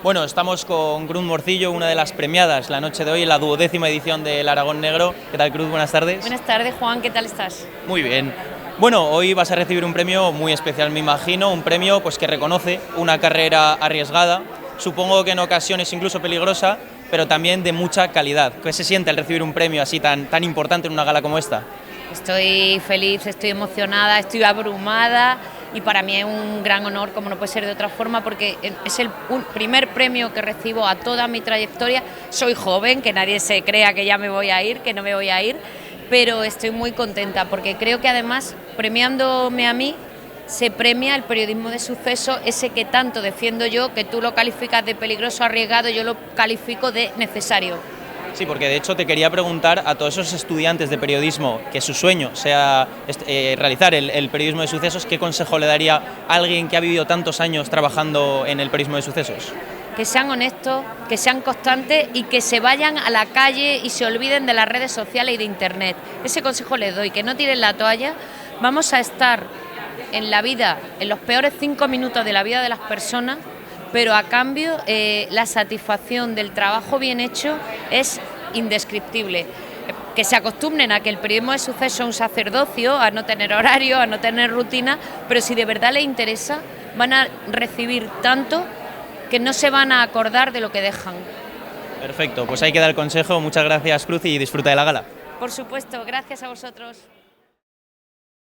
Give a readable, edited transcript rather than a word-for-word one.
Bueno, estamos con Cruz Morcillo, una de las premiadas la noche de hoy en la 12ª edición del Aragón Negro. ¿Qué tal, Cruz? Buenas tardes. Buenas tardes, Juan, ¿qué tal estás? Muy bien. Bueno, hoy vas a recibir un premio muy especial, me imagino, un premio pues, que reconoce una carrera arriesgada, supongo que en ocasiones incluso peligrosa, pero también de mucha calidad. ¿Qué se siente al recibir un premio así tan importante en una gala como esta? Estoy feliz, estoy emocionada, estoy abrumada y para mí es un gran honor, como no puede ser de otra forma, porque es el primer premio que recibo a toda mi trayectoria. Soy joven, que nadie se crea que ya me voy a ir, que no me voy a ir, pero estoy muy contenta porque creo que además, premiándome a mí, se premia el periodismo de suceso, ese que tanto defiendo yo, que tú lo calificas de peligroso, arriesgado, yo lo califico de necesario. Sí, porque de hecho te quería preguntar a todos esos estudiantes de periodismo que su sueño sea realizar el periodismo de sucesos, ¿qué consejo le daría a alguien que ha vivido tantos años trabajando en el periodismo de sucesos? Que sean honestos, que sean constantes y que se vayan a la calle y se olviden de las redes sociales y de internet. Ese consejo les doy, que no tiren la toalla. Vamos a estar en la vida, en los peores 5 minutos de la vida de las personas, pero a cambio la satisfacción del trabajo bien hecho es indescriptible. Que se acostumbren a que el periodismo de suceso es un sacerdocio, a no tener horario, a no tener rutina, pero si de verdad les interesa, van a recibir tanto que no se van a acordar de lo que dejan. Perfecto, pues ahí queda el consejo. Muchas gracias, Cruz, y disfruta de la gala. Por supuesto, gracias a vosotros.